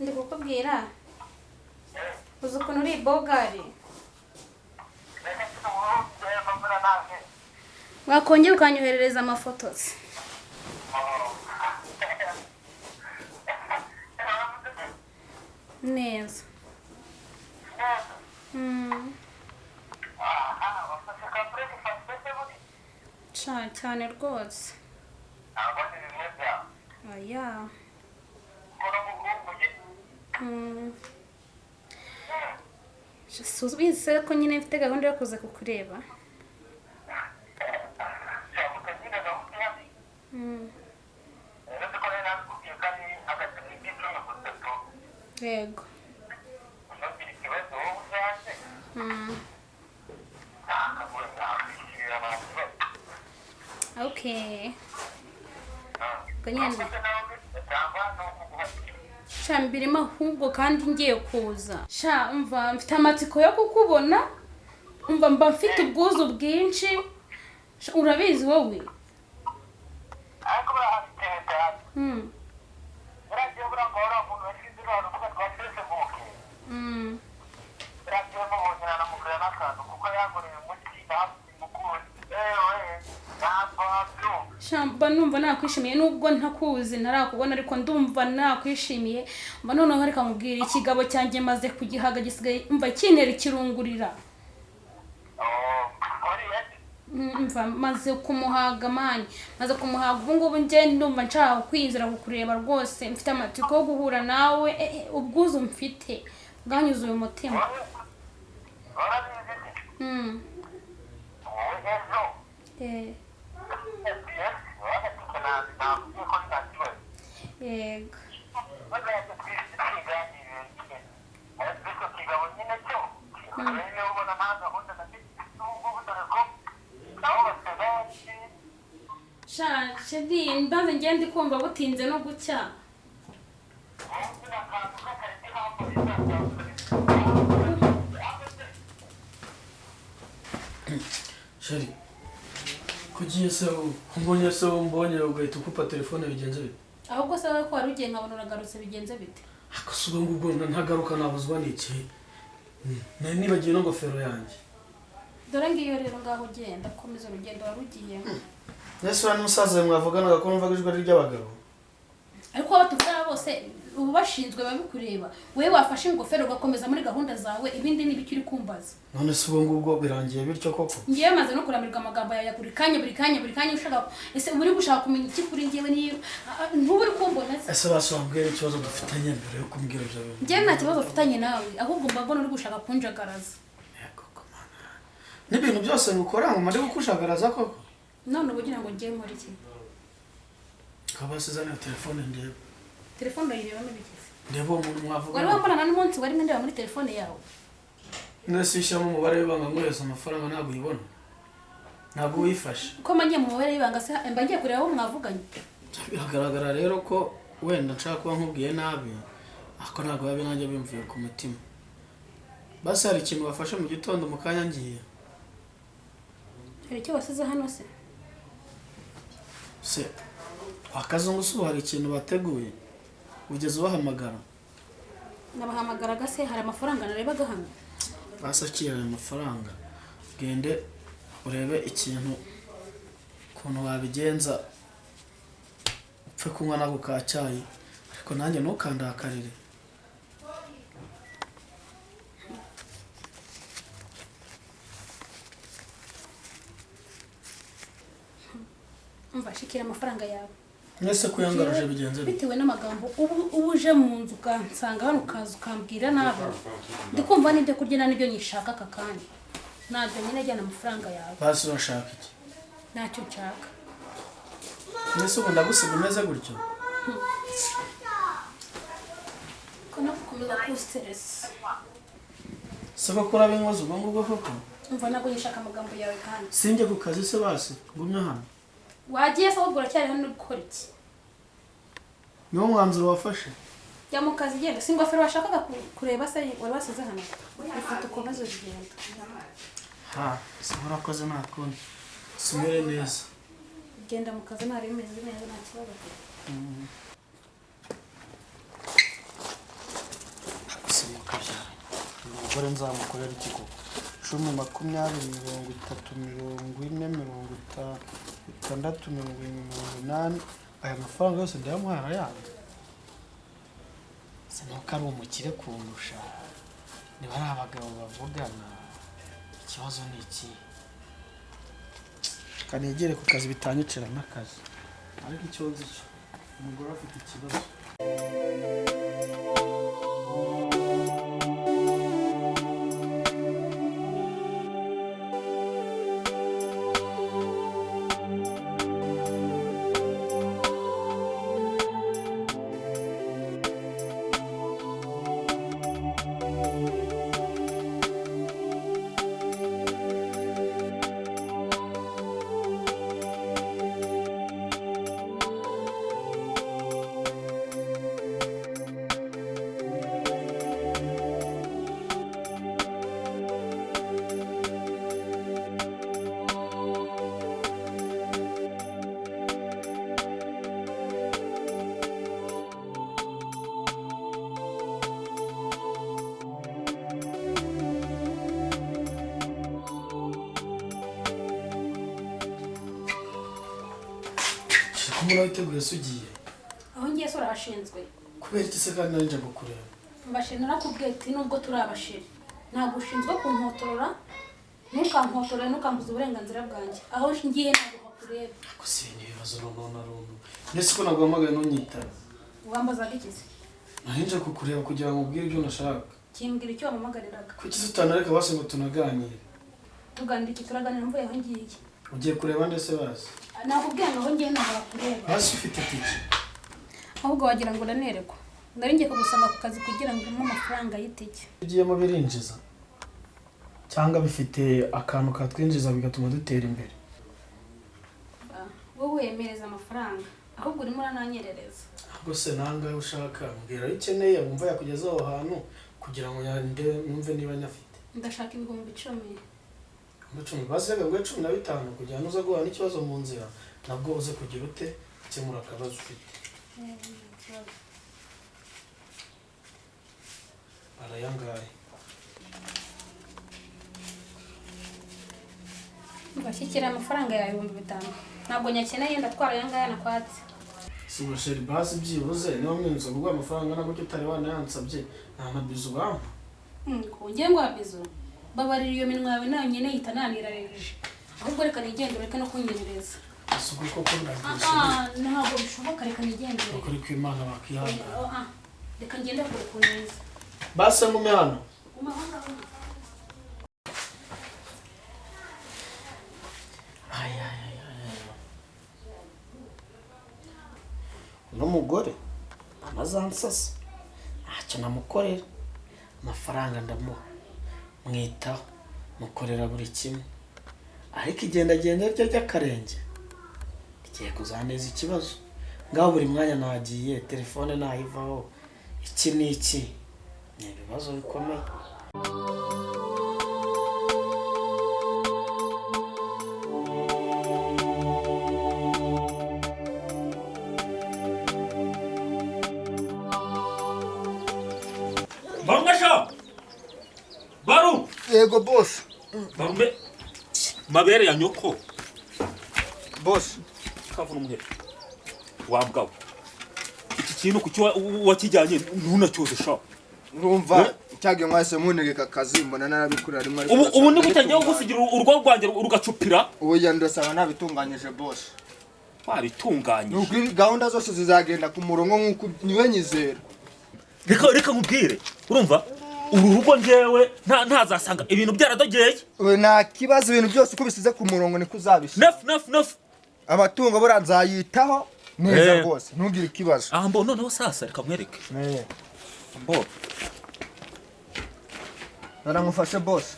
ndi kukubwira uzi ukuntu uri bogari wakongera ukanyoherereza amafoto se neza cyane rwose oya subize ko nyine mfite gahunda yo kuza kukureba yego okay kanyana shambirimo ahubwo kandi ngiye kuza sha umva mfite amatsiko yo kukubona umva mba mfite ubwuzu bwinshi urabizi wowe shamba numva nakwishimiye nubwo ntakuzi ntarakubona ariko ndumva nakwishimiye mba noneho reka mubwira ikigabo cyanjye maze kugihaga gisigaye umva kinera ikirungurira umva maze kumuhaga mani maze kumuhaga ubu ngubu nje ndumva nshaka kwinzira kukureba rwose mfite amatsiko yo guhura nawe ubwuzu mfite bwanyuze uyu mutima yego shedi mbanze ngende kumva butinze no gucya sheri kugiye se mbonye ugahita ukupa telefone bigenze bite ahubwo se ko wari ugiye nkabona uragarutse bigenze bite akasuba ngubwo ntagaruka nabuzwa n'iki nibagiye n'ingofero yanjye dore ngiyo rero ngaho ugenda komeza urugendo warugiye nese uri n'umusaza mwavuganaga ko numvaga ijwi ari ry'abagabo ariko abatuvugana bose ubu bashinzwe babikureba wewe wafashe ingofero ugakomeza muri gahunda zawe ibindi n'ibiki uri kumbaza none se ubu ngubwo birangiye bityo koko ngiye maze no kuramirwa amagambo yawe ya buri kanya ushaka ese uri gushaka kumenya iki kuri ngiyewe niyo ntuburi kumbona ese basambwira ikibazo dufitanye mbere yo kumbwira ibyo bintu ngiye nta kibazo ufitanye nawe ahubwo mbabona uri gushaka kunjagaraza n'ibintu byose ngukora ngo mari gukushagaraza koko none ubugira ngo ngiye muri iki kabasizana telefone ndebe telefone yireba n'ibigeze ndebo umuntu mwavuga wari wambona n'umunsi wari ndeba muri telefone yawe nese ishyamo umubare w'ibanga nkoresha amafaranga ntabwo uyibona ntabwo uyifashe uko manye mu mubare w'ibanga se mba ngiye kureba aho mwavuganye biragaragara rero ko wenda nshaka kuba nkubwiye nabi ariko ntabwo biba nanjye bimvuye ku mutima basi hari ikintu wafashe mu gitondo mu kanya ngiye hari icyo wasize hano se wakazungu se hari ikintu bateguye ugeze ubahamagara nabahamagaraga se hari amafaranga narebaga hano basakira ayo mafaranga gende urebe ikintu ukuntu wabigenza upfe kunywa nako ka cyayi ariko nanjye ntukandakarire umva shikira amafaranga yawe nese kuyangaruje bigenze bitewe n'amagambo ubuje mu nzu ukansanga hano ukaza ukambwira nabi ndikumva n'ibyo kurya n'ibyo nyishaka aka kanya ntabwo nyine ajyana amafaranga yawe basi urashaka iki ntacyo nshaka nese ubu ndagusiga umeze gutyo ko nagukomeza kustress saba kora binkoze ubwo ngubwo koko umva ntabwo nyishaka amagambo yawe kandi sinjye ku kazi se basi ngumye hano wagiye se ahubwo uracyari hano uri gukora iki niwo mwanzuro wafashe jya mu kazi genda si ingofero washakaga kureba se wari wasize hano ifoto ukomeze urugendo urakoze nta kundi sumere neza genda mu kazi ntari bimeze neza nta kibazo umugore nzamukorera iki koko 10, 20, 30, 40, 50, 60, 80, aya mafaranga yose ndayamuhara yanjye sinuko ari umukire kundusha niba ari abagabo bavugana ikibazo ni iki kanegere ku kazi bitanyicira n'akazi ariko icyo nzi cyo umugore afite ikibazo Kumura witeguye sugiye aho ngiye sora ashinzwe kubera iki se kandi nanje gukureba mbashira nakubwiye ati nubwo turi abashiri ntabwo ushinzwe kumpotorora nukampotorera nukambuza uburenganzira bwanjye aho ngiye ntabwo hakureba ko se ibibazo none rundu nese ko nagwamagaye nonyitara wambaza gikize nahinje kukureba kugira ngo ubwire ibyo nashaka kimbwira icyo wamamagariraga kuki utanareka base ngo tunaganire tuganira iki turaganira mvuye aho ngiye ugiye kureba ndese base nakubwiye ngo ngiye ntabwo hakureba base ufite tiki ahubwo wagira ngo uranerekwa ndari ngiye kugusanga ku kazi kugira ngo umpe amafaranga y'itike ugiye mu birinjiza cyangwa bifite akantu katwinjiza bigatuma dutera imbere wowe wemereza amafaranga ahubwo urimo urananyerereza ahubwo se nangahe ushaka mbwira ayo ukeneye wumva yakugeza aho hantu kugira ngo numve niba nyafite ndashaka 10,000 10 basega ngo 15 kugira ngo uza guhana ikibazo mu nzira nabwo uze kugira ute ukemura akabazo ufite arayangaye bashyikira amafaranga ya 5,000 ntabwo nyakeneye ndatwara yangaya nakwatse sibo sheri basi byibuze niba mwinzo kugwa amafaranga nako kitari wanayansabye nta mabizo bampa ngiye ngo abizo babarira iyo minwa yawe nayo nyene yitananirareje ahubwo reka nigendere reka no kunyenereza asuko koko ntabwo bishoboka reka nigendere ukuri kw'Imana bakihanga reka ngende ku neza base ngume hano n'umugore amazansasa ntacyo namukorera amafaranga ndamuha mwitaho mukorera buri kimwe ariko igendagenda ryo ry'akarenge rigiye kuzaneza ikibazo ngaho buri mwanya nagiye telefone nayivaho iki n'iki ni ibibazo bikomeye Baru! Yego boss. Barume mabere ya nyoko. Boss. Kavuna umuhera. Wabwawe. Iki kintu kuki wakijyanye ntunacyoze sha. Urumva cyage mwase munegeka kazi mbona narabikurira rimwe ubu ni gutangiye gusigira urugo rwanjye rugacupira. Oya ndasaba nabitunganyije boss. Wabitunganyije. Nuko gahunda zose zizagenda ku murongo nkuko niwe nyizera. Reka nkubwire. Urumva? Uru rugo njewe ntazasanga ibintu byaradogeye. We nta kibazo ibintu byose uko bisize ku murongo niko uzabisha. Nef. Amatungo buranzayitaho neza rwose ntugire ikibazo. Mbo noneho sasa reka mwereke. Mbo. Naramufashe boss.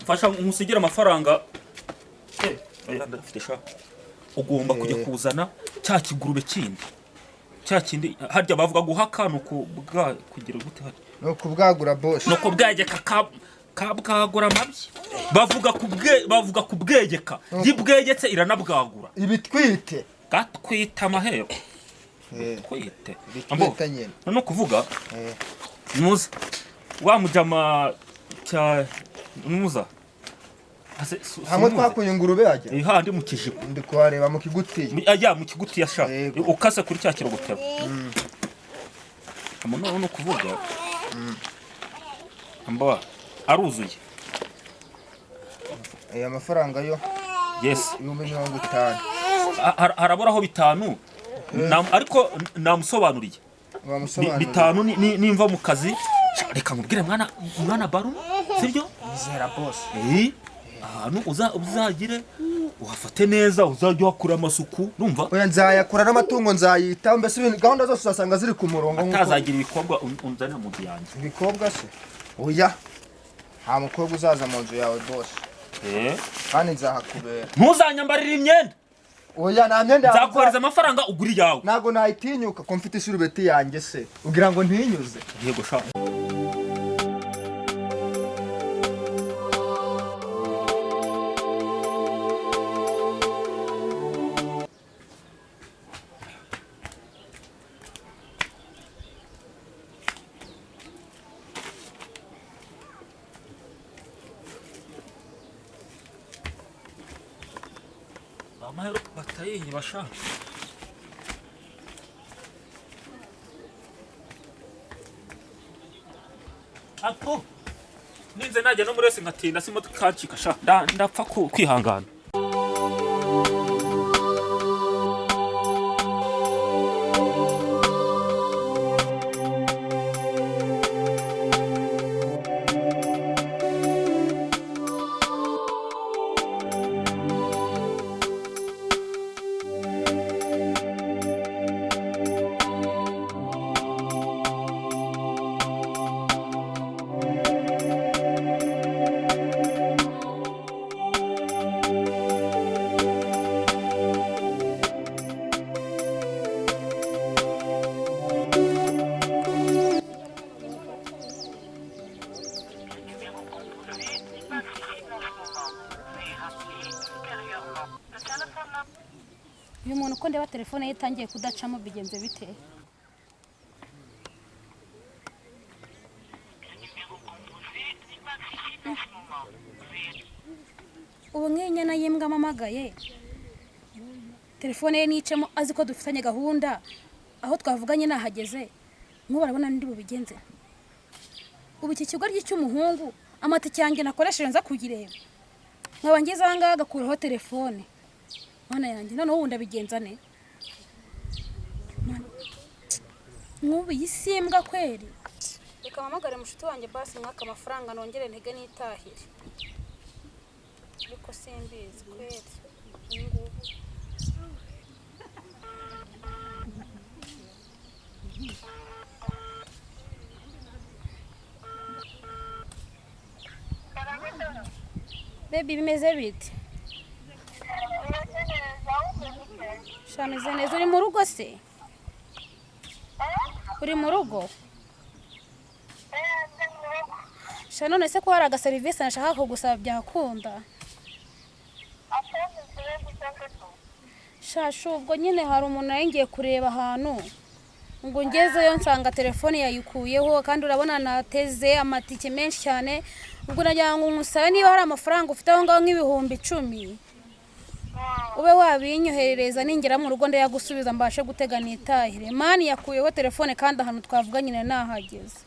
Fasha umusigira amafaranga. Oya ndafite sha. Ugomba kujya kuzana cya kigurube kindi. Cya kindi harya bavuga guhaka nuko kugira gute hari. No kubwagura boss. No kubwegeka kabwagura mabyi. Bavuga kubwegeka. Yibwegetse iranabwagura. Ibitwite. Gatwita amahero. Twite. Bitwita nyene. No kuvuga. Muzi. Wamujama cya numuza hamwe twakuye ingurube ajya handi mu kijigo ndi kuhareba mu kiguti ajya mu kiguti yasha Yego. ukase kuri cya kirogotero amuno no kuvuga amba aruzuye aya mafaranga yo yes 50,000 haraburaho bitanu ariko namusobanuriye bitanu nimva mu kazi reka nkubwire mwana baru sibyo izera boss ahantu uzagire uhafate neza uzajya uhakura amasuku numva oya nzayakura n'amatungo nzayita mbese ibintu gahunda zose usasanga ziri ku murongo atazagira ibikorwa unzanira mu nzu yanjye ibikobwa se oya nta mukobwa uzaza mu nzu yawe boss kandi nzahakubera ntuzanyambarira imyenda oya nta myenda nzakohereza amafaranga ugura iyawe ntago nayitinyuka ko mfite isurubeti yanjye se ugira ngo ntinyuze yego sha amahero batayiye basha apo ninze najya no muri wese nkatinda simo kancika sha ndapfa kwihangana uyu muntu uko ndeba telefone ye itangiye kudacamo bigenze bite ubu nk'inyana y'imbwa amamagaye telefone ye nicemo azi ko dufitanye gahunda aho twavuganye nahageze nk'ubu arabona ndi bubigenze ubu iki kigo cy'umuhungu amatike yanjye nakoresheje nza kugireba nkaba ngize aha ngaha agakuraho telefone mana yanjye noneho ubu ndabigenza ne nk'ubu iyi si imbwa kweri reka mpamagare mushiki wanjye basi mwaka amafaranga nongere ntege nitahire ariko simbizi kweri ngubu baby bimeze bite shameze neza uri mu rugo se uri mu rugo sha none se ko hari agaserivisi nashaka kugusaba byakunda shashu ubwo nyine hari umuntu nari ngiye kureba ahantu ngo ngezeyo nsanga telefone yayikuyeho kandi urabona nateze amatike menshi cyane ubwo nagira ngo nkusabe niba hari amafaranga ufite aho ngaho nk'ibihumbi 10 ube wabinyoherereza ningera mu rugo ndayagusubiza mbashe gutega nitahire mani yakuyeho telefone kandi ahantu twavuga nyine nahageze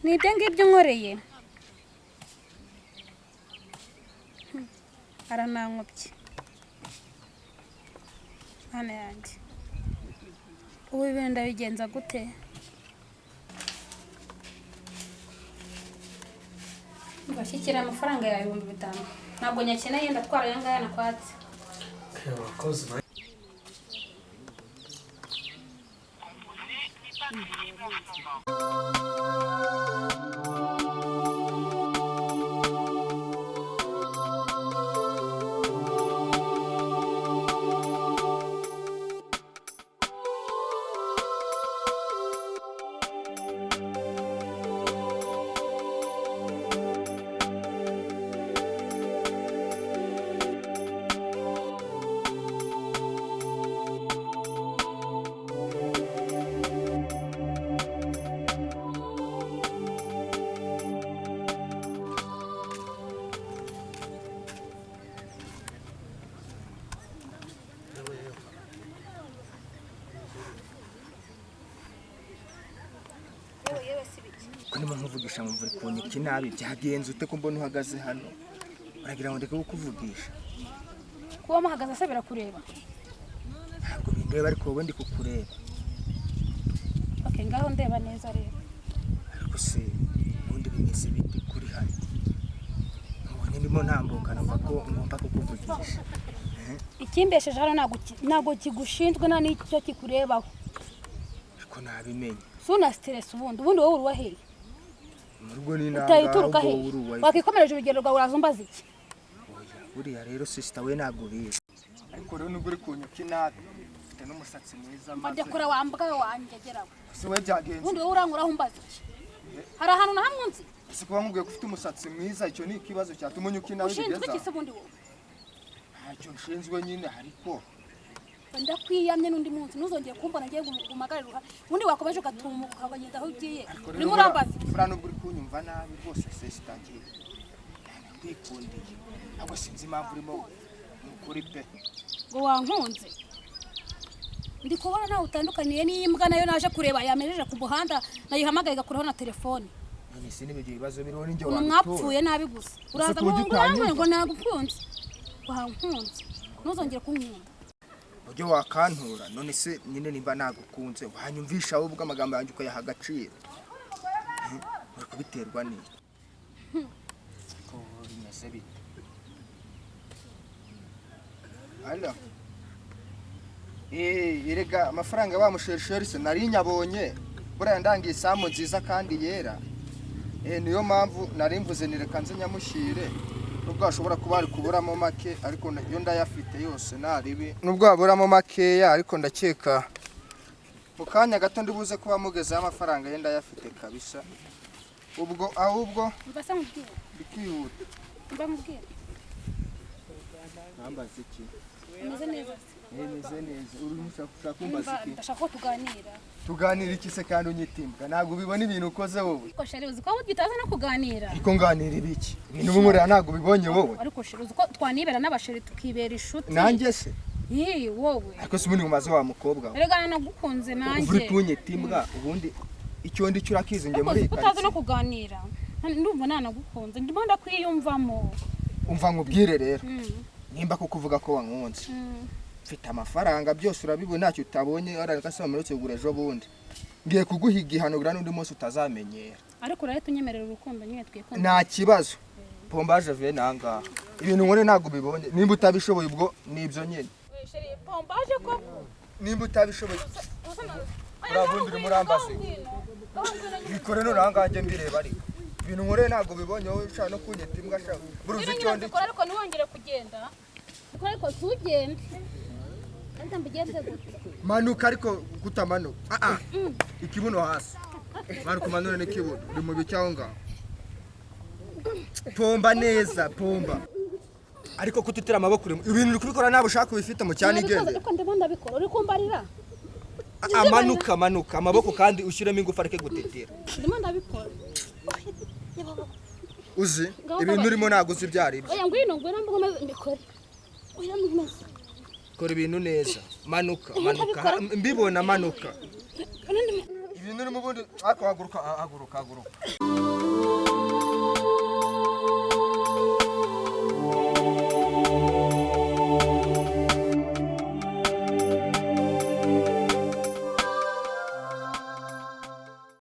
nibyo ngibyo nkoreye aranankopye hano yanjye ubu ibintu ndabigenza gute Bashyikira amafaranga ya 5,000. Ntabwo nyakeneye ndatwara yangaya nakwatse. Abakozi Kuni mvugisha mvuri kunyiki nabi byagenze ute ko mbona uhagaze hano uragira ngo ndeke kukuvugisha Kuba mahagaze asabira kureba. ntabwo bindeba ariko wowe ndi kukureba Okay, ngaho ndeba neza rero. ariko se ubundi bimeze bite kuri hano ubonye ndimo ntambuka numva ko ngomba kukuvugisha Ikimbesheje hano nago kigushinzwe na n'icyo kikurebaho. ariko nabimenye Suna stress ubundi wowe uri waheye. murugo ni nanga Utayituruka he? Wakikomereje urugendo rwawe urazumbaza iki? buriya rero sister we ntabwo bizi ariko rero nubwo uri kunyuka nabi ufite n'umusatsi mwiza maze Bajya kora wambwa wanjye geraho. se we byagenze Ubundi wowe urankuraho umbaza iki? Hari ahantu na hamwe nzi. ese kuba mubwiye ko ufite umusatsi mwiza icyo ni ikibazo cyatuma unyuka nabi Ushinzwe bigeza iki se ubundi wowe? ntacyo nshinzwe nyine ariko Ndakwiyamye n'undi munsi ntuzongeye kumbona ngiye gumagarira uruha. Ubundi wakomeje ugatumuka ukagenda aho ugiye. Uri murambaza. buriya nubwo uri kunyumva nabi rwose se sitangiye ndikundiye ntabwo sinzi impamvu urimo mukuri pe Ngo wankunze. Ndi kubona nawe utandukaniye n'imbwa nayo naje kureba yamejeje ku muhanda nayihamagaye gakuraho na telefone. none se n'ibyo bibazo biriho ninjye Mwapfuye nabi gusa. Uraza ngo nagukunze. Wankunze. Ntuzongere kunkunda. ujye wakantura none se nyine nimba nagukunze wanyumvisha wowe ubwo amagambo yanjye ukayaha agaciro uri kubiterwa n'iki ko bimeze bite ala erega amafaranga bamushesheri se nari nyabonye buriya ndangiye isambu nziza kandi yera niyo mpamvu nari mvuze nireka nze nyamushyire nubwo hashobora kuba hari kuburamo make ariko iyo ndayafite yose naribi nubwo haburamo makeya ariko ndakeka mu kanya gato ndibuze kuba mugezeho amafaranga ye ndayafite kabisa ubwo ahubwo Mbasa mubwira. bikihuta Mba mubwira. nambaza iki Umeze neza. meze neza uri mushaka kumbaza iki Ndashaka ko tuganira. tuganira iki se kandi unyitimbwa ntabwo ubibona ibintu ukoze wowe Ko sheri uzi ko utaza no kuganira. ariko nganira ibiki ibintu bumurira ntabwo ubibonye wowe Ariko sheri uzi ko twanibera n'abasheri tukibera inshuti. nanjye se wowe. ariko se ubundi mumaze wa mukobwa we Erega nagukunze nanjye. uri kunyitimbwa ubundi icyo ndi cyo urakizi nge muri utaza no kuganira. Ndumva nanagukunze ndimo ndakwiyumvamo. umva nkubwire rero nimba ko kuvuga ko wankunze mfite amafaranga byose urabibona ntacyo utabonye arakasaba muretse kugura ejo bundi ngiye kuguhiga ihanura n'undi munsi utazamenyera ariko urahita unyemerera urukundo nyine twikunda nta kibazo pombaje ve nangaha ibintu nkore ntabwo bibonye nimba utabishoboye ubwo nibyo nyine pombaje ko nimba utabishoboye urabundi murambaze bikore n'urangange mbireba ariko ibintu nkore ntabwo bibonye wowe ushaka no kunyita imbwa shaka buruzi icyo ndi ariko ntiwongere kugenda ariko tugende kandi mbigenze gute manuka ariko kutamanuka ikibuno hasi manuka manure n'ikibuno uri mu bicyaho ngaho pomba neza pomba ariko kutitira amaboko ibintu uri kubikora ntabwo ushaka ubifite mu cyane igende ariko ndimo ndabikora uri kumbarira manuka amaboko kandi ushyiremo ingufu areke gutetera ndimo ndabikora uzi ibintu urimo ntabwo uzi ibyo ari byo oya ngwino mbikore kora ibintu neza manuka mbibona manuka ibintu urimo ubundi haguruka